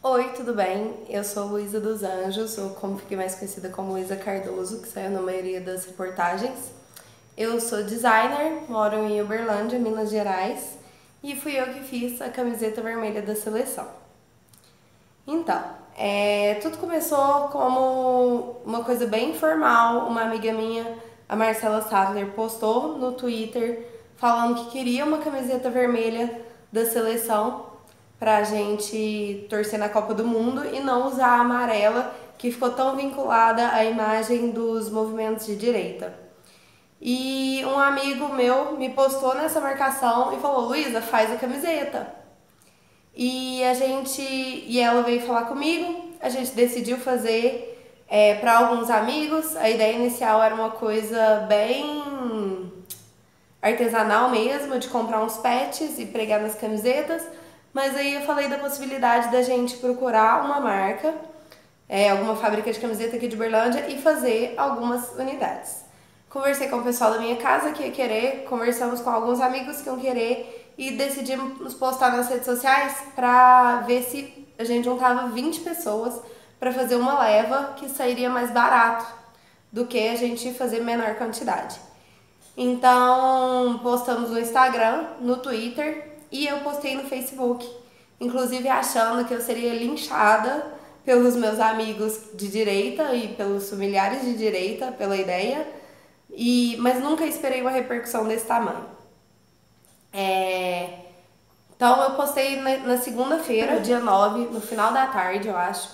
Oi, tudo bem? Eu sou Luísa dos Anjos, ou como fiquei mais conhecida como Luísa Cardoso, que saiu na maioria das reportagens. Eu sou designer, moro em Uberlândia, Minas Gerais, e fui eu que fiz a camiseta vermelha da seleção. Então, tudo começou como uma coisa bem informal. Uma amiga minha, a Marcela Sadler, postou no Twitter falando que queria uma camiseta vermelha da seleção pra gente torcer na Copa do Mundo e não usar a amarela, que ficou tão vinculada à imagem dos movimentos de direita. E um amigo meu me postou nessa marcação e falou: Luísa, faz a camiseta. E ela veio falar comigo, a gente decidiu fazer para alguns amigos. A ideia inicial era uma coisa bem artesanal mesmo, de comprar uns patches e pregar nas camisetas, mas aí eu falei da possibilidade da gente procurar uma marca, alguma fábrica de camiseta aqui de Uberlândia e fazer algumas unidades. Conversei com o pessoal da minha casa que ia querer, conversamos com alguns amigos que iam querer e decidimos postar nas redes sociais pra ver se a gente juntava 20 pessoas para fazer uma leva que sairia mais barato do que a gente fazer menor quantidade. Então, postamos no Instagram, no Twitter e eu postei no Facebook, inclusive achando que eu seria linchada pelos meus amigos de direita e pelos familiares de direita pela ideia, mas nunca esperei uma repercussão desse tamanho. Então eu postei na segunda-feira, dia 9, no final da tarde, eu acho.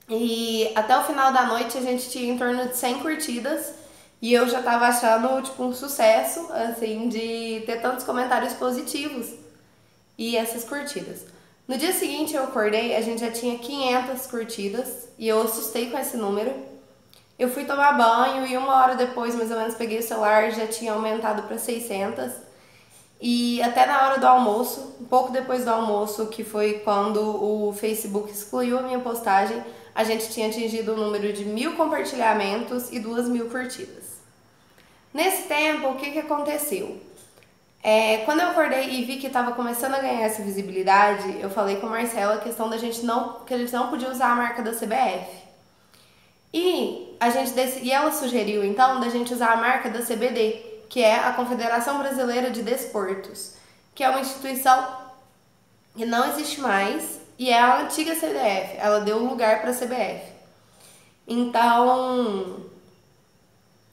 E até o final da noite a gente tinha em torno de 100 curtidas. E eu já tava achando, tipo, um sucesso, assim, de ter tantos comentários positivos e essas curtidas. No dia seguinte eu acordei, a gente já tinha 500 curtidas e eu assustei com esse número. Eu fui tomar banho e uma hora depois, mais ou menos, peguei o celular, já tinha aumentado para 600. E até na hora do almoço, um pouco depois do almoço, que foi quando o Facebook excluiu a minha postagem, a gente tinha atingido o número de 1.000 compartilhamentos e 2.000 curtidas. Nesse tempo, o que aconteceu? Quando eu acordei e vi que estava começando a ganhar essa visibilidade, eu falei com a Marcela a questão que a gente não podia usar a marca da CBF. E ela sugeriu então da gente usar a marca da CBD, que é a Confederação Brasileira de Desportos, que é uma instituição que não existe mais e é a antiga CBF. Ela deu lugar para a CBF. Então,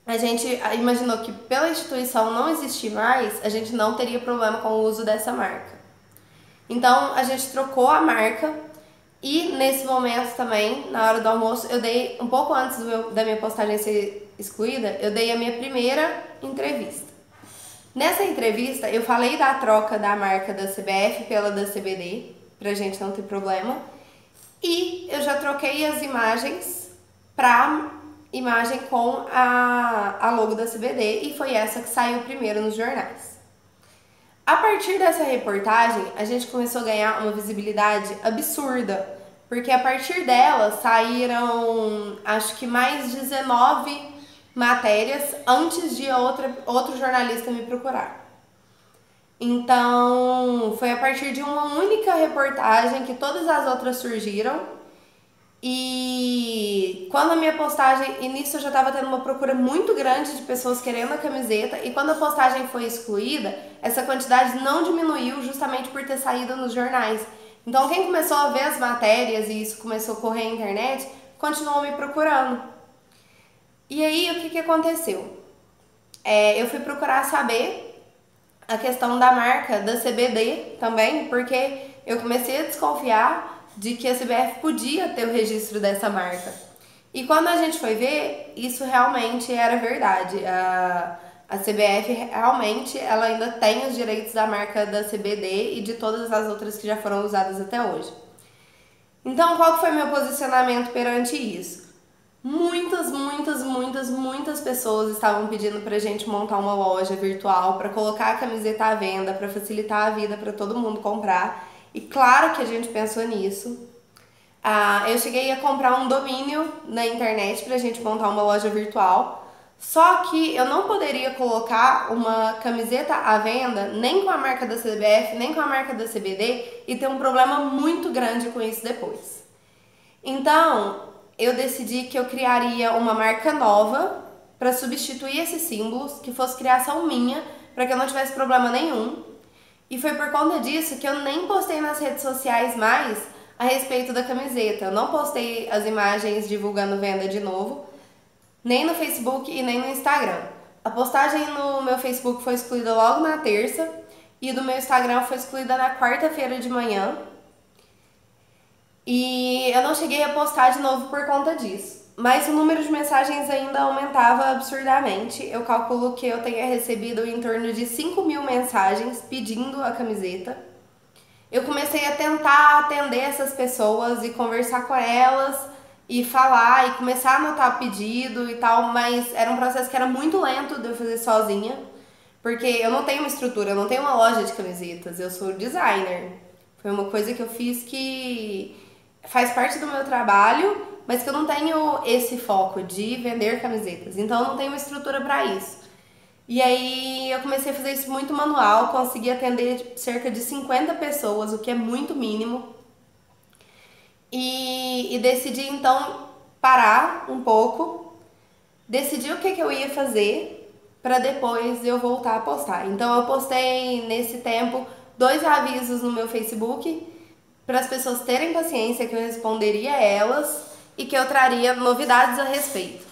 a gente imaginou que pela instituição não existir mais, a gente não teria problema com o uso dessa marca. Então a gente trocou a marca e nesse momento também, na hora do almoço, eu dei, um pouco antes da minha postagem ser excluída, eu dei a minha primeira entrevista. Nessa entrevista eu falei da troca da marca da CBF pela da CBD, pra gente não ter problema, e eu já troquei as imagens pra imagem com a logo da CBD e foi essa que saiu primeiro nos jornais. A partir dessa reportagem, a gente começou a ganhar uma visibilidade absurda, porque a partir dela saíram, acho que mais 19 matérias antes de outro jornalista me procurar. Então, foi a partir de uma única reportagem que todas as outras surgiram. E quando a minha postagem, início eu já estava tendo uma procura muito grande de pessoas querendo a camiseta, e quando a postagem foi excluída, essa quantidade não diminuiu justamente por ter saído nos jornais. Então quem começou a ver as matérias e isso começou a correr na internet, continuou me procurando. E aí o que aconteceu? Eu fui procurar saber a questão da marca da CBD também, porque eu comecei a desconfiar de que a CBF podia ter o registro dessa marca. E quando a gente foi ver, isso realmente era verdade. A CBF realmente ela ainda tem os direitos da marca da CBD e de todas as outras que já foram usadas até hoje. Então, qual que foi meu posicionamento perante isso? Muitas pessoas estavam pedindo pra gente montar uma loja virtual para colocar a camiseta à venda, para facilitar a vida para todo mundo comprar. E claro que a gente pensou nisso. Eu cheguei a comprar um domínio na internet pra gente montar uma loja virtual. Só que eu não poderia colocar uma camiseta à venda nem com a marca da CBF, nem com a marca da CBD e ter um problema muito grande com isso depois. Então, eu decidi que eu criaria uma marca nova para substituir esses símbolos, que fosse criação minha, para que eu não tivesse problema nenhum. E foi por conta disso que eu nem postei nas redes sociais mais a respeito da camiseta. Eu não postei as imagens divulgando venda de novo, nem no Facebook e nem no Instagram. A postagem no meu Facebook foi excluída logo na terça e do meu Instagram foi excluída na quarta-feira de manhã. E eu não cheguei a postar de novo por conta disso. Mas o número de mensagens ainda aumentava absurdamente. Eu calculo que eu tenha recebido em torno de 5.000 mensagens pedindo a camiseta. Eu comecei a tentar atender essas pessoas e conversar com elas e falar e começar a anotar o pedido e tal, mas era um processo que era muito lento de eu fazer sozinha, porque eu não tenho uma estrutura, eu não tenho uma loja de camisetas, eu sou designer. Foi uma coisa que eu fiz que faz parte do meu trabalho, mas que eu não tenho esse foco de vender camisetas, então eu não tenho uma estrutura para isso. E aí eu comecei a fazer isso muito manual, consegui atender cerca de 50 pessoas, o que é muito mínimo. E decidi então parar um pouco, decidir o que eu ia fazer para depois eu voltar a postar. Então eu postei nesse tempo 2 avisos no meu Facebook para as pessoas terem paciência que eu responderia a elas e que eu traria novidades a respeito.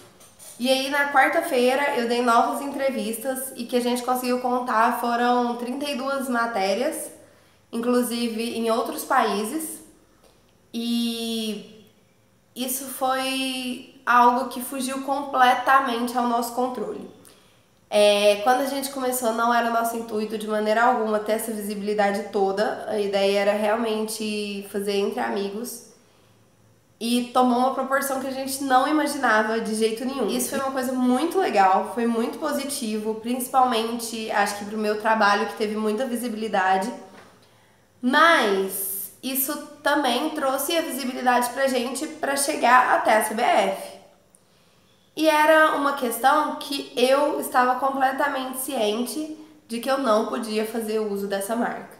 E aí na quarta-feira eu dei novas entrevistas e que a gente conseguiu contar foram 32 matérias, inclusive em outros países. E isso foi algo que fugiu completamente ao nosso controle. Quando a gente começou, não era o nosso intuito de maneira alguma ter essa visibilidade toda. A ideia era realmente fazer entre amigos. E tomou uma proporção que a gente não imaginava de jeito nenhum. Isso foi uma coisa muito legal, foi muito positivo, principalmente acho que pro meu trabalho que teve muita visibilidade. Mas isso também trouxe a visibilidade pra gente para chegar até a CBF. E era uma questão que eu estava completamente ciente de que eu não podia fazer uso dessa marca.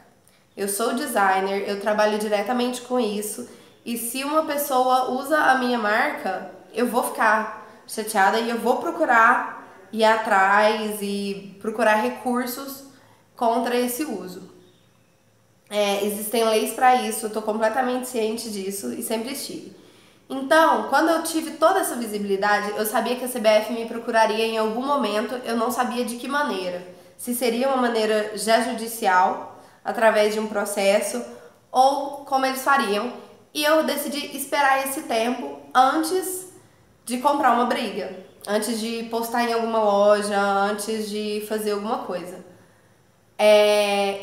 Eu sou designer, eu trabalho diretamente com isso, e se uma pessoa usa a minha marca, eu vou ficar chateada e eu vou procurar ir atrás e procurar recursos contra esse uso. Existem leis para isso, eu estou completamente ciente disso e sempre estive. Então, quando eu tive toda essa visibilidade, eu sabia que a CBF me procuraria em algum momento, eu não sabia de que maneira. Se seria uma maneira já judicial, através de um processo, ou como eles fariam. E eu decidi esperar esse tempo antes de comprar uma briga, antes de postar em alguma loja, antes de fazer alguma coisa.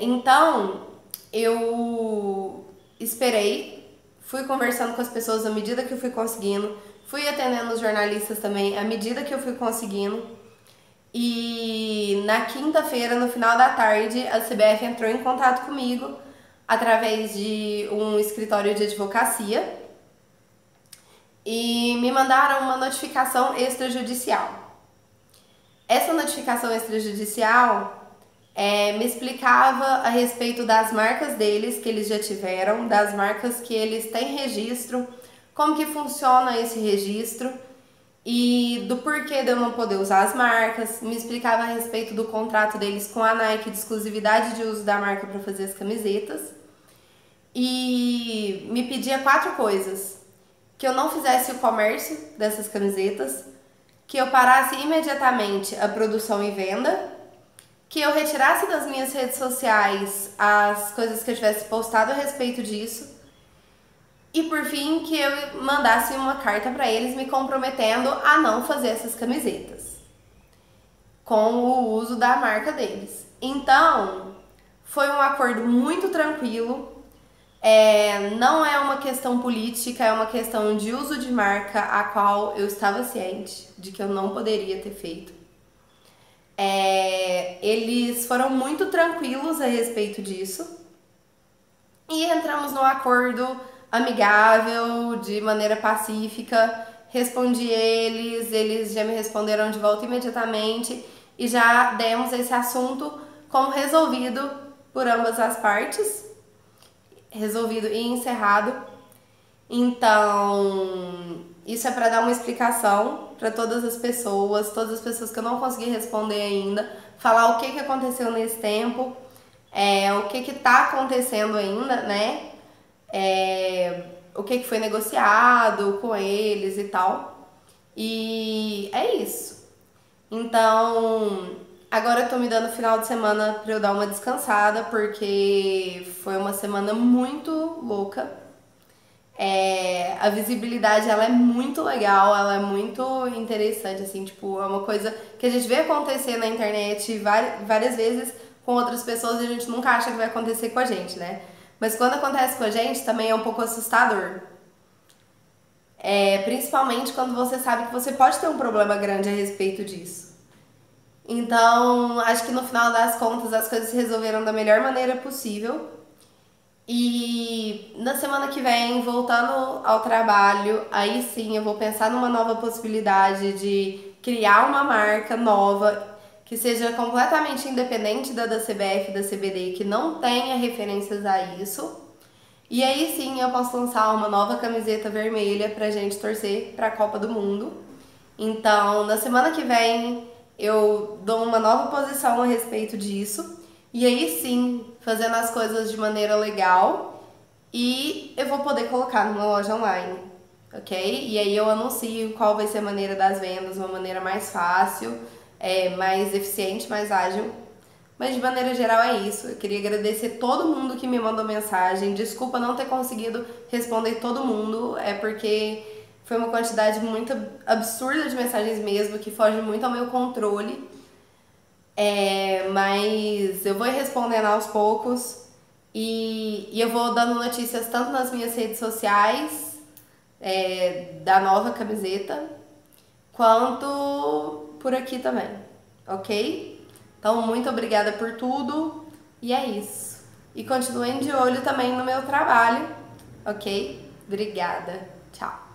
Então, eu esperei, fui conversando com as pessoas à medida que eu fui conseguindo, fui atendendo os jornalistas também à medida que eu fui conseguindo. E na quinta-feira, no final da tarde, a CBF entrou em contato comigo através de um escritório de advocacia e me mandaram uma notificação extrajudicial. Essa notificação extrajudicial me explicava a respeito das marcas deles, que eles já tiveram, das marcas que eles têm registro, como que funciona esse registro e do porquê de eu não poder usar as marcas. Me explicava a respeito do contrato deles com a Nike de exclusividade de uso da marca para fazer as camisetas e me pedia 4 coisas: que eu não fizesse o comércio dessas camisetas, que eu parasse imediatamente a produção e venda, que eu retirasse das minhas redes sociais as coisas que eu tivesse postado a respeito disso e, por fim, que eu mandasse uma carta para eles me comprometendo a não fazer essas camisetas com o uso da marca deles. Então, foi um acordo muito tranquilo. Não é uma questão política, é uma questão de uso de marca a qual eu estava ciente de que eu não poderia ter feito. Eles foram muito tranquilos a respeito disso e entramos num acordo amigável, de maneira pacífica, respondi eles já me responderam de volta imediatamente e já demos esse assunto como resolvido por ambas as partes, resolvido e encerrado. Então, isso é para dar uma explicação para todas as pessoas que eu não consegui responder ainda, falar o que aconteceu nesse tempo, o que tá acontecendo ainda, né? O que foi negociado com eles e tal. E é isso. Então, agora eu tô me dando final de semana pra eu dar uma descansada, porque foi uma semana muito louca. A visibilidade, ela é muito legal, ela é muito interessante, assim, tipo, é uma coisa que a gente vê acontecer na internet várias vezes com outras pessoas e a gente nunca acha que vai acontecer com a gente, né? Mas quando acontece com a gente, também é um pouco assustador. Principalmente quando você sabe que você pode ter um problema grande a respeito disso. Então, acho que no final das contas as coisas se resolveram da melhor maneira possível. E na semana que vem, voltando ao trabalho, aí sim eu vou pensar numa nova possibilidade de criar uma marca nova que seja completamente independente da CBF e da CBD, que não tenha referências a isso. E aí sim eu posso lançar uma nova camiseta vermelha pra gente torcer pra Copa do Mundo. Então, na semana que vem eu dou uma nova posição a respeito disso. E aí sim, fazendo as coisas de maneira legal, e eu vou poder colocar numa loja online, ok? E aí eu anuncio qual vai ser a maneira das vendas, uma maneira mais fácil, mais eficiente, mais ágil. Mas de maneira geral é isso. Eu queria agradecer todo mundo que me mandou mensagem. Desculpa não ter conseguido responder todo mundo, é porque foi uma quantidade muito absurda de mensagens mesmo, que foge muito ao meu controle. Mas eu vou respondendo aos poucos e eu vou dando notícias tanto nas minhas redes sociais, da nova camiseta, quanto por aqui também, ok? Então, muito obrigada por tudo e é isso. E continuem de olho também no meu trabalho, ok? Obrigada. Tchau.